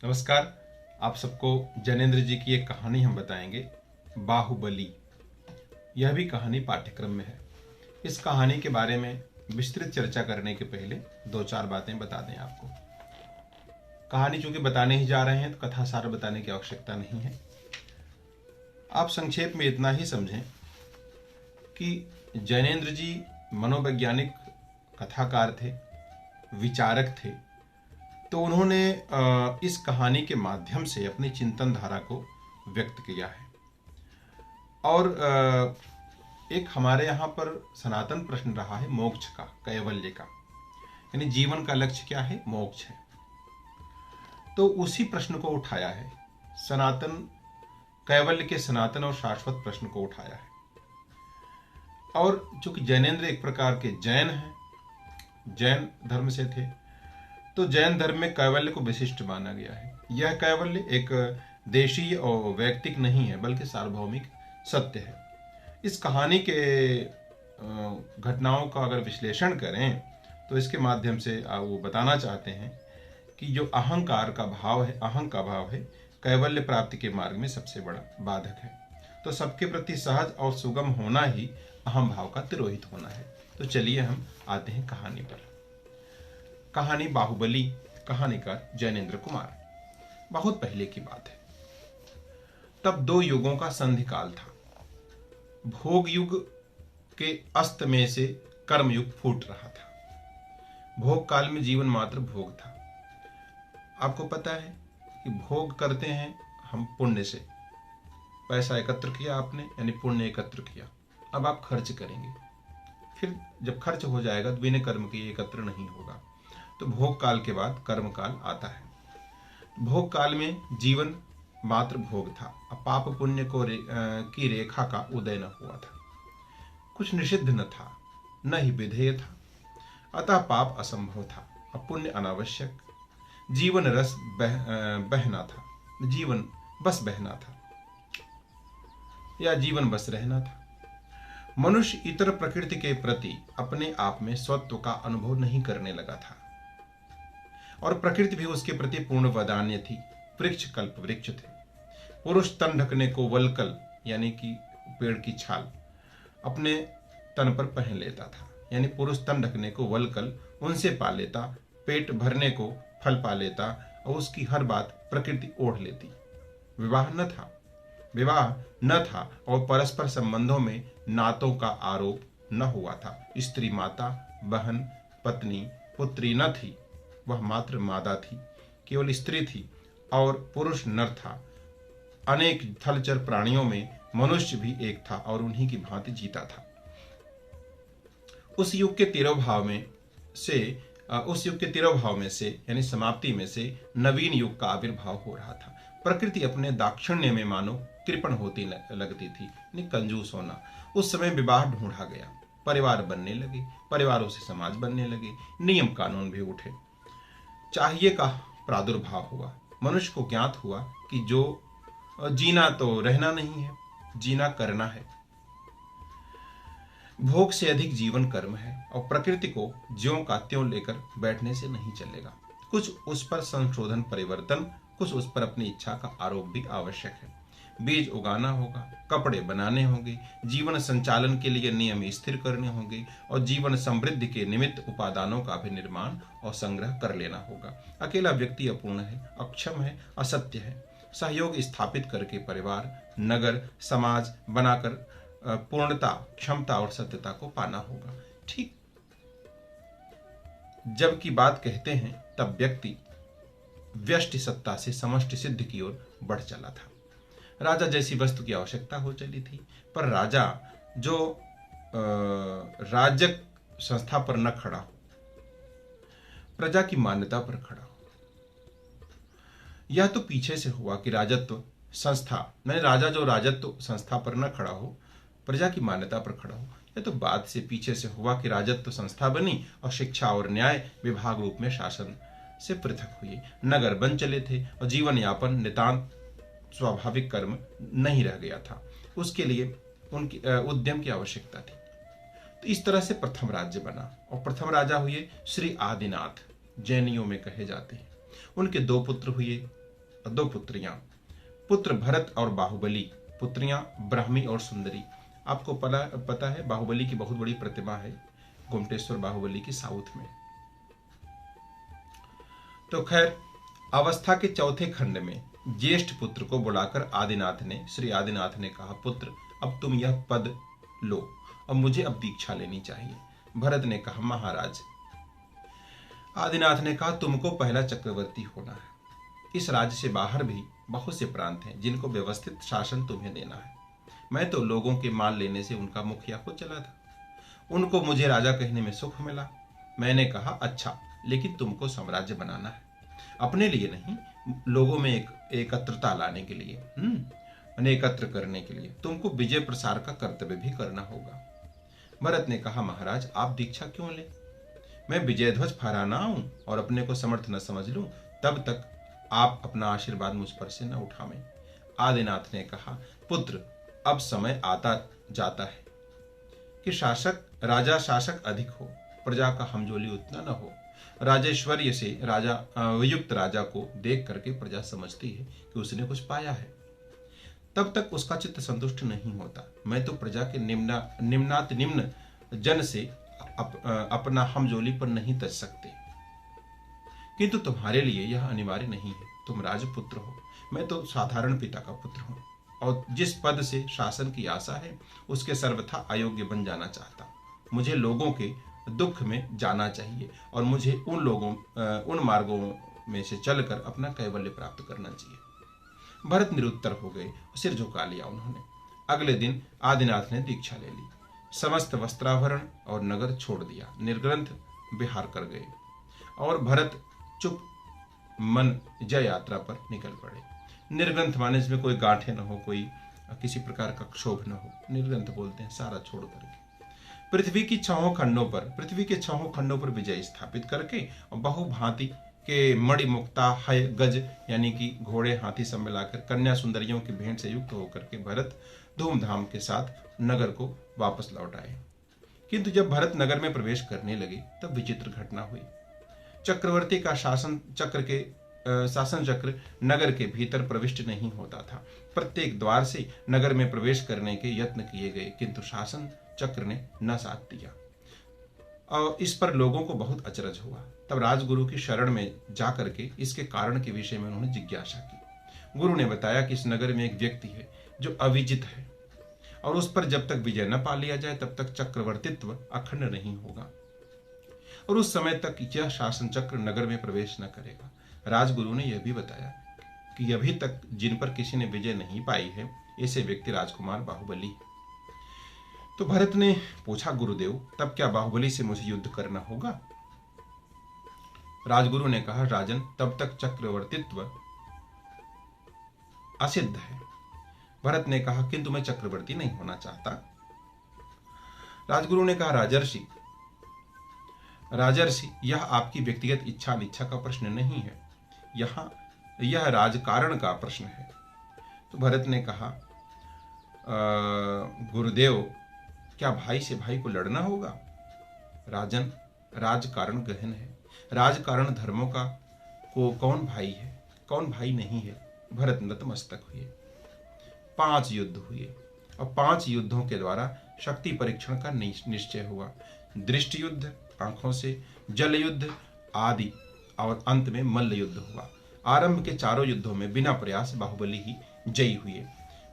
नमस्कार। आप सबको जैनेन्द्र जी की एक कहानी हम बताएंगे, बाहुबली। यह भी कहानी पाठ्यक्रम में है। इस कहानी के बारे में विस्तृत चर्चा करने के पहले दो चार बातें बता दें आपको। कहानी चूंकि बताने ही जा रहे हैं तो कथा सार बताने की आवश्यकता नहीं है। आप संक्षेप में इतना ही समझें कि जैनेन्द्र जी मनोवैज्ञानिक कथाकार थे, विचारक थे। तो उन्होंने इस कहानी के माध्यम से अपनी चिंतन धारा को व्यक्त किया है। और एक हमारे यहाँ पर सनातन प्रश्न रहा है मोक्ष का, कैवल्य का, यानी जीवन का लक्ष्य क्या है? मोक्ष है। तो उसी प्रश्न को उठाया है, सनातन कैवल्य के सनातन और शाश्वत प्रश्न को उठाया है। और चूंकि जैनेन्द्र एक प्रकार के जैन हैं, जैन धर्म से थे, तो जैन धर्म में कैवल्य को विशिष्ट माना गया है। यह कैवल्य एक देशीय और वैयक्तिक नहीं है, बल्कि सार्वभौमिक सत्य है। इस कहानी के घटनाओं का अगर विश्लेषण करें तो इसके माध्यम से वो बताना चाहते हैं कि जो अहंकार का भाव है, अहं का भाव है, कैवल्य प्राप्ति के मार्ग में सबसे बड़ा बाधक है। तो सबके प्रति सहज और सुगम होना ही अहम भाव का तिरोहित होना है। तो चलिए हम आते हैं कहानी पर। कहानी बाहुबली, कहानीकार जैनेन्द्र कुमार। बहुत पहले की बात है। तब दो युगों का संधि काल था। भोग युग के अस्त में से कर्म युग फूट रहा था। भोग काल में जीवन मात्र भोग था। आपको पता है कि भोग करते हैं हम पुण्य से। पैसा एकत्र किया आपने, यानी पुण्य एकत्र किया। अब आप खर्च करेंगे, फिर जब खर्च हो जाएगा तो बिना कर्म के एकत्र नहीं होगा। तो भोग काल के बाद कर्म काल आता है। भोग काल में जीवन मात्र भोग था। अब पाप पुण्य की रेखा का उदय न हुआ था। कुछ निषिद्ध न था, न ही विधेय था। अतः पाप असंभव था, अब पुण्य अनावश्यक। जीवन रस बहना था, जीवन बस बहना था, या जीवन बस रहना था। मनुष्य इतर प्रकृति के प्रति अपने आप में स्वत्व का अनुभव नहीं करने लगा था, और प्रकृति भी उसके प्रति पूर्ण वदान्य थी। वृक्ष कल्प वृक्ष थे। पुरुष तन ढकने को वलकल, यानी कि पेड़ की छाल, अपने तन पर पहन लेता था। यानी पुरुष तन ढकने को वलकल उनसे पा लेता, पेट भरने को फल पा लेता, और उसकी हर बात प्रकृति ओढ़ लेती। विवाह न था और परस्पर संबंधों में नातों का आरोप न हुआ था। स्त्री माता, बहन, पत्नी, पुत्री न थी, वह मात्र मादा थी। केवल स्त्री थी और पुरुष नर था। अनेक थलचर प्राणियों में मनुष्य भी एक था और उन्हीं की भांति जीता था। उस युग के तिरोभाव में से यानी समाप्ति में से नवीन युग का आविर्भाव हो रहा था। प्रकृति अपने दाक्षिण्य में मानो कृपण होती लगती थी, यानी कंजूस होना। उस समय विवाह ढूंढा गया, परिवार बनने लगे, परिवारों से समाज बनने लगे, नियम कानून भी उठे, चाहिए का प्रादुर्भाव हुआ। मनुष्य को ज्ञात हुआ कि जो जीना तो रहना नहीं है, जीना करना है। भोग से अधिक जीवन कर्म है, और प्रकृति को ज्यों का त्यों लेकर बैठने से नहीं चलेगा। कुछ उस पर संशोधन परिवर्तन, कुछ उस पर अपनी इच्छा का आरोप भी आवश्यक है। बीज उगाना होगा, कपड़े बनाने होंगे, जीवन संचालन के लिए नियम स्थिर करने होंगे, और जीवन समृद्धि के निमित्त उपादानों का भी निर्माण और संग्रह कर लेना होगा। अकेला व्यक्ति अपूर्ण है, अक्षम है, असत्य है। सहयोग स्थापित करके परिवार, नगर, समाज बनाकर पूर्णता, क्षमता और सत्यता को पाना होगा। ठीक जब की बात कहते हैं तब व्यक्ति व्यष्टि सत्ता से समष्टि सिद्धि की ओर बढ़ चला था। राजा जैसी वस्तु की आवश्यकता हो चली थी, पर राजा जो राजक संस्था पर न खड़ा हो, प्रजा की मान्यता पर खड़ा हो। यह तो पीछे से हुआ कि राजत्व संस्था, मैंने राजा जो राजत्व संस्था पर न खड़ा हो, प्रजा की मान्यता पर खड़ा हो। यह तो बाद से पीछे से हुआ कि राजत्व संस्था बनी और शिक्षा और न्याय विभाग रूप में शासन से पृथक हुई। नगर बन चले थे और जीवन यापन नितांत स्वाभाविक कर्म नहीं रह गया था। उसके लिए उनकी उद्यम की आवश्यकता थी। तो इस तरह से प्रथम राज्य बना, और प्रथम राजा हुए श्री आदिनाथ, जैनियों में कहे जाते हैं। उनके दो पुत्र हुए, दो पुत्रियां, पुत्र भरत और बाहुबली, पुत्रियां ब्राह्मी और सुंदरी। आपको पता है बाहुबली की बहुत बड़ी प्रतिमा है गोमटेश्वर बाहुबली की साउथ में। तो खैर, अवस्था के चौथे खंड में ज्येष्ठ पुत्र को बुलाकर श्री आदिनाथ ने कहा, पुत्र अब तुम यह पद लो, अब मुझे अब दीक्षा लेनी चाहिए। भरत ने कहा, महाराज। आदिनाथ ने कहा, तुमको पहला चक्रवर्ती होना है। इस राज्य से बाहर भी बहुत से प्रांत हैं जिनको व्यवस्थित शासन तुम्हें देना है। मैं तो लोगों के मान लेने से उनका मुखिया हो चला था, उनको मुझे राजा कहने में सुख मिला। मैंने कहा, अच्छा, लेकिन तुमको साम्राज्य बनाना है, अपने लिए नहीं, लोगों में एकत्रता लाने के लिए, उन्हें एकत्र करने के लिए तुमको विजय प्रसार का कर्तव्य भी करना होगा। भरत ने कहा, महाराज आप दीक्षा क्यों ले? मैं विजय ध्वज फहराना आऊं और अपने को समर्थ न समझ लूं, तब तक आप अपना आशीर्वाद मुझ पर से न उठावें। आदिनाथ ने कहा, पुत्र अब समय आता जाता है कि राजा शासक अधिक हो, प्रजा का हमजोली उतना न हो। राजेश्वर्य से वियुक्त राजा को देख करके प्रजा समझती है कि उसने कुछ पाया है, तब तक उसका चित्त संतुष्ट नहीं होता। मैं तो प्रजा के निम्नात निम्न जन से अपना हमजोली पर नहीं तज सकते, किंतु तुम्हारे लिए यह अनिवार्य नहीं है। तुम राजपुत्र हो, मैं तो साधारण पिता का पुत्र हूं, और जिस पद से शासन की आशा है उसके सर्वथा अयोग्य बन जाना चाहता। मुझे लोगों के दुख में जाना चाहिए और मुझे उन मार्गों में से चलकर अपना कैवल्य प्राप्त करना चाहिए। भरत निरुत्तर हो गए, सिर झुका लिया उन्होंने। अगले दिन आदिनाथ ने दीक्षा ले ली, समस्त वस्त्राभरण और नगर छोड़ दिया, निर्ग्रंथ विहार कर गए और भरत चुप मन जय यात्रा पर निकल पड़े। निर्ग्रंथ माने इसमें कोई गांठे न हो, कोई किसी प्रकार का क्षोभ न हो, निर्ग्रंथ बोलते हैं सारा छोड़ करके। पृथ्वी के छहों खंडों पर विजय स्थापित करके और बहुभांति के मणि मुक्ता हय गज यानी कि घोड़े हाथी सब मिलाकर कन्या सुंदरियों की भेंट से युक्त होकर के भरत धूमधाम के साथ नगर को वापस लौट आए। किंतु जब भरत नगर में प्रवेश करने लगे तब विचित्र घटना हुई। चक्रवर्ती का शासन चक्र नगर के भीतर प्रविष्ट नहीं होता था। प्रत्येक द्वार से नगर में प्रवेश करने के यत्न किए गए, किंतु शासन चक्र ने न साथ दिया और इस पर लोगों को बहुत अचरज हुआ। तब राजगुरु की शरण में जाकर के इसके कारण के विषय में उन्होंने जिज्ञासा की। गुरु ने बताया कि इस नगर में एक व्यक्ति है जो अविजित है और उस पर जब तक विजय न पा लिया जाए तब तक चक्रवर्तित्व अखंड नहीं होगा और उस समय तक यह शासन चक्र नगर में प्रवेश न करेगा। राजगुरु ने यह भी बताया कि अभी तक जिन पर किसी ने विजय नहीं पाई है ऐसे व्यक्ति राजकुमार बाहुबली है। तो भरत ने पूछा, गुरुदेव तब क्या बाहुबली से मुझे युद्ध करना होगा? राजगुरु ने कहा, राजन तब तक चक्रवर्तित्व असिद्ध है। भरत ने कहा, किंतु मैं चक्रवर्ती नहीं होना चाहता। राजगुरु ने कहा, राजर्षि यह आपकी व्यक्तिगत इच्छा अनिच्छा का प्रश्न नहीं है, यह राजकारण का प्रश्न है। तो भरत ने कहा, गुरुदेव क्या भाई से भाई को लड़ना होगा? राजन राजकारण गहन है, राजकारण धर्मों का कौन भाई है कौन भाई नहीं है। भरत नतमस्तक हुए। 5 युद्ध हुए और 5 युद्धों के द्वारा शक्ति परीक्षण का निश्चय हुआ। दृष्टि युद्ध आंखों से, जल युद्ध आदि और अंत में मल्ल युद्ध हुआ। आरंभ के चारों युद्धों में बिना प्रयास बाहुबली ही जयी हुए।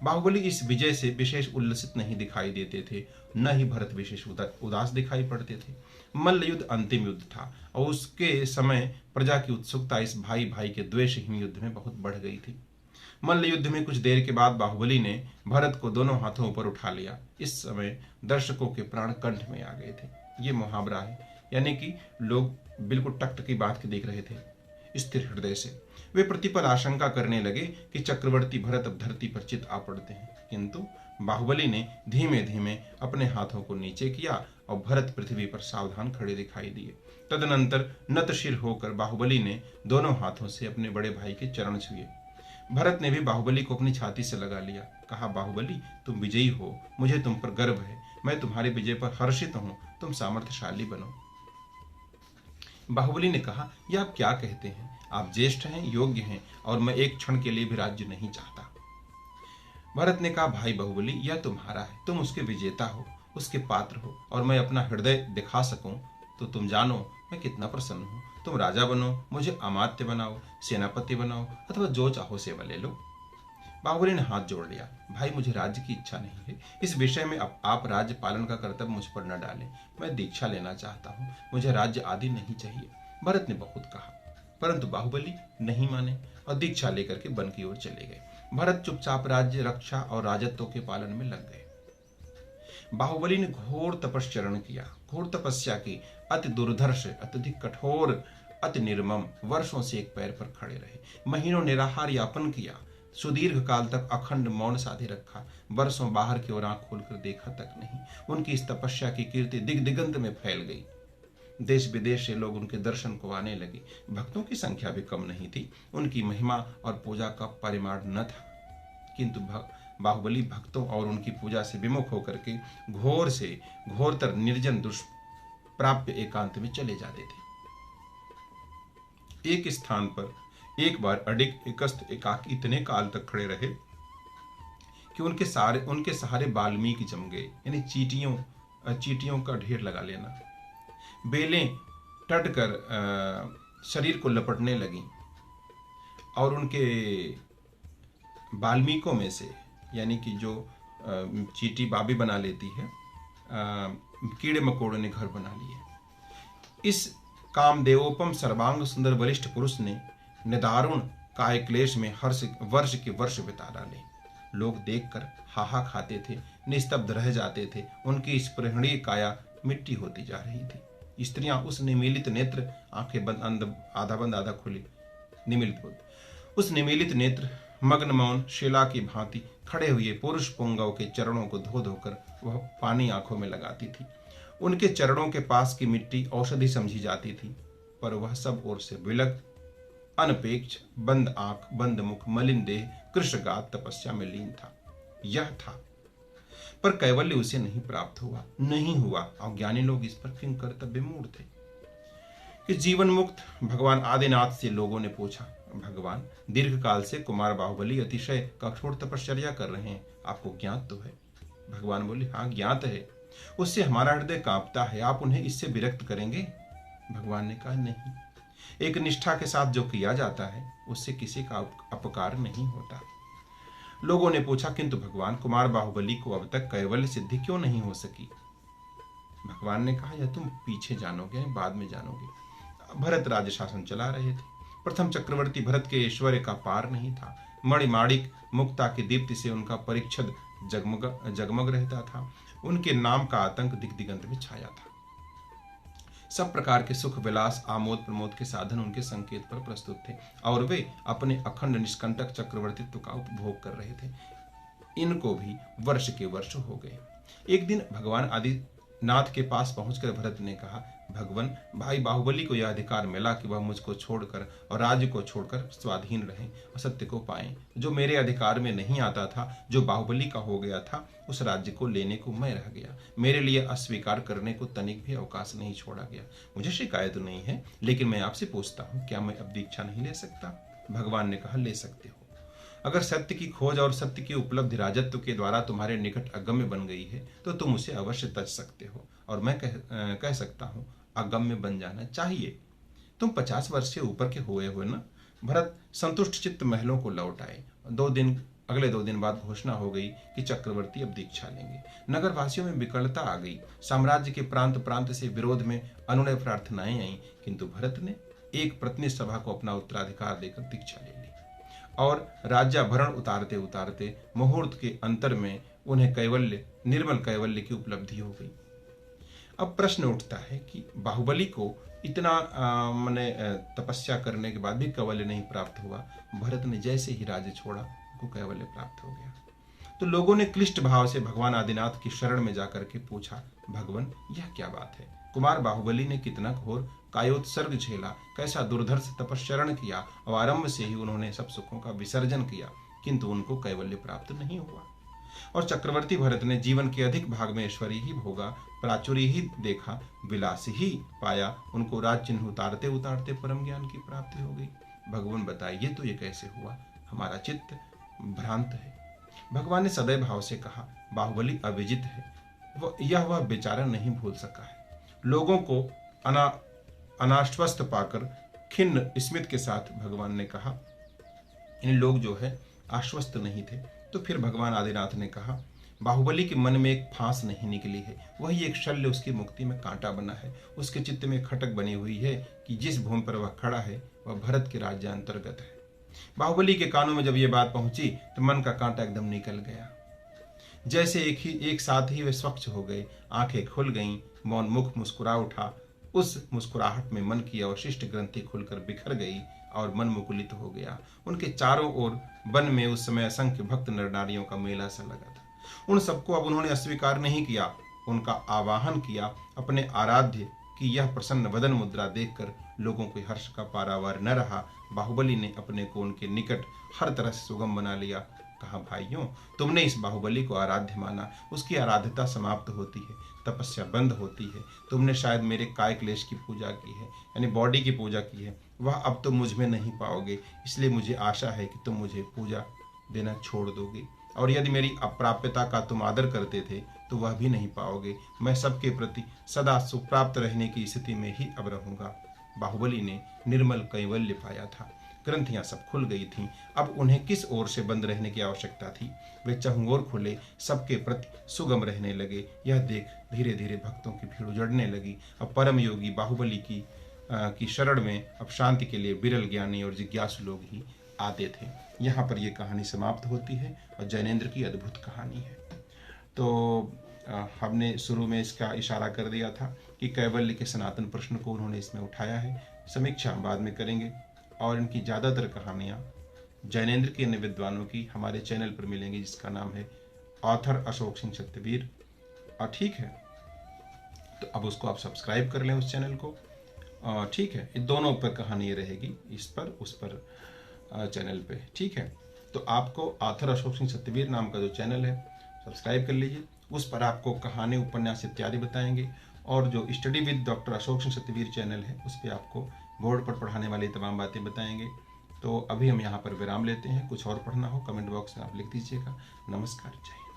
बाहुबली इस विजय से विशेष उल्लसित नहीं दिखाई देते थे, न ही भरत विशेष उदास दिखाई पड़ते थे। मल्ल युद्ध अंतिम युद्ध था और उसके समय प्रजा की उत्सुकता इस भाई भाई के द्वेषहीन युद्ध में बहुत बढ़ गई थी। मल्ल युद्ध में कुछ देर के बाद बाहुबली ने भरत को दोनों हाथों ऊपर उठा लिया। इस समय दर्शकों के प्राण कंठ में आ गए थे। ये मुहावरा है, यानी कि लोग बिल्कुल टक की बात के देख रहे थे स्थिर हृदय से। वे प्रतिपल आशंका करने लगे कि चक्रवर्ती भरत अब धरती पर चित आ पड़ते हैं, किंतु बाहुबली ने धीमे धीमे अपने हाथों को नीचे किया और भरत पृथ्वी पर सावधान खड़े दिखाई दिए। तदनंतर नतशिर होकर बाहुबली ने दोनों हाथों से अपने बड़े भाई के चरण छुए। भरत ने भी बाहुबली को अपनी छाती से लगा लिया। कहा, बाहुबली तुम विजयी हो, मुझे तुम पर गर्व है, मैं तुम्हारे विजय पर हर्षित हूं, तुम सामर्थ्यशाली बनो। बाहुबली ने कहा, यह आप क्या कहते हैं? आप ज्येष्ठ हैं, योग्य हैं, और मैं एक क्षण के लिए भी राज्य नहीं चाहता। भरत ने कहा, भाई बाहुबली, यह तुम्हारा है, तुम उसके विजेता हो, उसके पात्र हो, और मैं अपना हृदय दिखा सकूं तो तुम जानो मैं कितना प्रसन्न हूं। तुम राजा बनो, मुझे अमात्य बनाओ, सेनापति बनाओ, अथवा जो चाहो सेवा ले लो। बाहुबली ने हाथ जोड़ लिया, भाई मुझे राज्य की इच्छा नहीं है, इस विषय में आप राज्य पालन का कर्तव्य मुझ पर न डालें। मैं दीक्षा लेना चाहता हूँ, मुझे राज्य आदि नहीं चाहिए। भरत ने बहुत कहा, परंतु बाहुबली नहीं माने और दीक्षा लेकर के वन की ओर चले गए। भरत चुपचाप राज्य रक्षा और राजत्व के पालन में लग गए। बाहुबली ने घोर तपश्चरण किया, घोर तपस्या की, अति दुर्धर्ष, अत्यधिक कठोर, अति निर्मम, वर्षों से एक पैर पर खड़े रहे, महीनों निराहार यापन किया, सुदीर्घ काल तक अखंड मौन साधे रखा, वर्षों बाहर की ओर आंख खोलकर देखा तक नहीं। उनकी इस तपस्या की कीर्ति दिग दिगंत में फैल गई। देश विदेश से लोग उनके दर्शन को आने लगे। भक्तों की संख्या भी कम नहीं थी। उनकी महिमा और पूजा का परिमाण न था, किंतु बाहुबली भक्तों और उनकी पूजा से विमुख होकर के घोर से घोरतर निर्जन दुष्प्राप्य एकांत में चले जाते थे। एक स्थान पर एक बार अडिग एकस्त एकाकी इतने काल तक खड़े रहे कि उनके सहारे वाल्मीकि जम गए, यानी चींटियों का ढेर लगा लेना। बेलें टट कर शरीर को लपटने लगी और उनके वाल्मीकों में से, यानी कि जो चींटी बाबी बना लेती है, कीड़े मकोड़ों ने घर बना लिए। इस कामदेवोपम सर्वांग सुंदर वरिष्ठ पुरुष ने निदारुण काय क्लेश में वर्ष के वर्ष बिता डाले। लोग देखकर हाहा खाते थे, निस्तब्ध रह जाते थे। उनकी स्पृहणीय काया मिट्टी होती जा रही थी। स्त्रियां उस निमीलित नेत्र, आंखें बंद, आधा बंद आधा खुली, उस निमीलित नेत्र मग्न मौन शिला की भांति खड़े हुए पुरुष पुंगव के चरणों को धो धोकर वह पानी आंखों में लगाती थी। उनके चरणों के पास की मिट्टी औषधि समझी जाती थी, पर वह सब ओर से विलग, अनपेक्ष, बंद आंख, बंद मुख, मलिन देह, कृष्णगात तपस्या में लीन था। यह था, पर कैवल्य उसे नहीं प्राप्त नहीं हुआ। और ज्ञानी लोग इस पर किंग कर्तव्य मूढ़ थे। कि जीवन मुक्त भगवान आदिनाथ से लोगों ने पूछा, भगवान, दीर्घ काल से कुमार बाहुबली अतिशय कठोर तपश्चर्या कर रहे हैं, आपको ज्ञात तो है? भगवान बोले, हाँ ज्ञात है, उससे हमारा हृदय कांपता है, आप उन्हें इससे विरक्त करेंगे? भगवान ने कहा, नहीं, एक निष्ठा के साथ जो किया जाता है उससे किसी का अपकार नहीं होता। लोगों ने पूछा, किंतु भगवान, कुमार बाहुबली को अब तक कैवल्य सिद्धि क्यों नहीं हो सकी? भगवान ने कहा, यह तुम पीछे जानोगे, बाद में जानोगे। भरत राज्य शासन चला रहे थे। प्रथम चक्रवर्ती भरत के ऐश्वर्य का पार नहीं था। मणिमाणिक मुक्ता की दीप्ति से उनका परिच्छद जगमग रहता था। उनके नाम का आतंक दिग्दिगंत में छाया था। सब प्रकार के सुख विलास, आमोद प्रमोद के साधन उनके संकेत पर प्रस्तुत थे और वे अपने अखंड निष्कंटक चक्रवर्तित्व का उपभोग कर रहे थे। इनको भी वर्ष के वर्ष हो गए। एक दिन भगवान आदिनाथ के पास पहुंचकर भरत ने कहा, भगवान, भाई बाहुबली को यह अधिकार मिला कि वह मुझको छोड़कर और राज्य को छोड़कर स्वाधीन रहे और सत्य को पाएं। जो मेरे अधिकार में नहीं आता था, जो बाहुबली का हो गया था, उस राज्य को लेने को मैं रह गया। मेरे लिए अस्वीकार करने को तनिक भी अवकाश नहीं छोड़ा गया। मुझे शिकायत नहीं है, लेकिन मैं आपसे पूछता हूँ, क्या मैं अब दीक्षा नहीं ले सकता? भगवान ने कहा, ले सकते हो। अगर सत्य की खोज और सत्य की उपलब्धि राजत्व के द्वारा तुम्हारे निकट अगम्य बन गई है तो तुम उसे अवश्य तज सकते हो, और मैं कह सकता हूँ अगम्य बन जाना चाहिए। तुम 50 वर्ष से ऊपर के हुए ना? भरत संतुष्ट चित्त महलों को लौट आए। अगले 2 दिन बाद घोषणा हो गई कि चक्रवर्ती अब दीक्षा लेंगे। नगर वासियों में विकलता आ गई। साम्राज्य के प्रांत प्रांत से विरोध में अनुनय प्रार्थनाएं आईं, किंतु भरत ने एक प्रतिनिधि सभा को अपना उत्तराधिकार देकर दीक्षा ले ली और राज्याभरण उतारते उतारते मुहूर्त के अंतर में उन्हें निर्मल कैवल्य की उपलब्धि हो गई। अब प्रश्न उठता है कि बाहुबली को इतना तपस्या करने के बाद भी कैवल्य नहीं प्राप्त हुआ। भरत ने जैसे ही राज्य छोड़ा, उनको कैवल्य प्राप्त हो गया। तो लोगों ने क्लिष्ट भाव से भगवान आदिनाथ की शरण में जाकर के पूछा, भगवान, यह क्या बात है? कुमार बाहुबली ने कितना घोर कायोत्सर्ग झेला, कैसा दुर्धर्ष तपश्चरण किया और आरंभ से ही उन्होंने सब सुखों का विसर्जन किया, किंतु उनको कैवल्य प्राप्त नहीं हुआ। और चक्रवर्ती भरत ने जीवन के अधिक भाग में ऐश्वर्य ही भोगा, प्राचुर्य ही देखा, विलास ही पाया, उनको राज चिन्ह उतारते उतारते परम ज्ञान की प्राप्ति हो गई। भगवान बताइए तो ये कैसे हुआ? हमारा चित्त भ्रांत है। भगवान ने सदैव भाव से कहा, बाहुबली अविजित है, वह बेचारा नहीं भूल सका है। लोगों को अनाश्वस्त पाकर खिन्न स्मित के साथ भगवान ने कहा, इन लोग जो है आश्वस्त नहीं थे। तो फिर भगवान आदिनाथ ने कहा, बाहुबली के मन में एक फांस नहीं निकली है, वही एक शल्य उसकी मुक्ति में कांटा बना है। उसके चित्त में खटक बनी हुई है कि जिस भूमि पर वह खड़ा है वह भरत के राज्य अंतर्गत है। बाहुबली के कानों में जब यह बात पहुंची तो मन का कांटा एकदम निकल गया। जैसे एक साथ ही वे स्वच्छ हो गए, आंखें खुल गईं, मौन मुख मुस्कुरा उठा। उस मुस्कुराहट में मन की अवशिष्ट ग्रंथि खुलकर बिखर गई और मन मुकुलित हो गया। उनके चारों ओर वन में उस समय असंख्य भक्त नर नारियों का मेला सा लगा था। उन सबको अब उन्होंने अस्वीकार नहीं किया, उनका आवाहन किया। अपने आराध्य की यह प्रसन्न वदन मुद्रा देखकर लोगों को हर्ष का पारावार न रहा। बाहुबली ने अपने को उनके निकट हर तरह से सुगम बना लिया। कहा, भाइयों, तुमने इस बाहुबली को आराध्य माना, उसकी आराध्यता समाप्त होती है, तपस्या बंद होती है। तुमने शायद मेरे काय क्लेश की पूजा की है, यानी बॉडी की पूजा की है, वह अब तो मुझ में नहीं पाओगे। इसलिए मुझे आशा है कि तुम मुझे पूजा देना छोड़ दोगे, और यदि मेरी अप्राप्यता का तुम आदर करते थे तो वह भी नहीं पाओगे। मैं सबके प्रति सदा सुप्राप्त रहने की स्थिति में ही अब रहूंगा। बाहुबली ने निर्मल कैवल्य पाया था, ग्रंथियां सब खुल गई थीं। अब उन्हें किस ओर से बंद रहने की आवश्यकता थी? वे चहुओर खुले, सबके प्रति सुगम रहने लगे। यह देख धीरे धीरे भक्तों की भीड़ उजड़ने लगी। अब परम योगी बाहुबली की शरण में अब शांति के लिए विरल ज्ञानी और जिज्ञासु लोग ही आते थे। यहाँ पर यह कहानी समाप्त होती है और जैनेन्द्र की अद्भुत कहानी है। तो हमने शुरू में इसका इशारा कर दिया था कि कैवल्य के सनातन प्रश्न को उन्होंने इसमें उठाया है। समीक्षा हम बाद में करेंगे और इनकी ज़्यादातर कहानियाँ जैनेन्द्र के अन्य विद्वानों की हमारे चैनल पर मिलेंगी, जिसका नाम है ऑथर अशोक सिंह सत्यवीर। और ठीक है, तो अब उसको आप सब्सक्राइब कर लें उस चैनल को। ठीक है, इन दोनों पर कहानी रहेगी, इस पर उस पर चैनल पे। ठीक है, तो आपको ऑथर अशोक सिंह सत्यवीर नाम का जो चैनल है सब्सक्राइब कर लीजिए। उस पर आपको कहानी, उपन्यास इत्यादि बताएंगे। और जो study with doctor Ashok Singh Satyaveer channel है उस पर आपको बोर्ड पर पढ़ाने वाली तमाम बातें बताएंगे। तो अभी हम यहाँ पर विराम लेते हैं। कुछ और पढ़ना हो कमेंट बॉक्स में आप लिख दीजिएगा। नमस्कार, जय हिंद।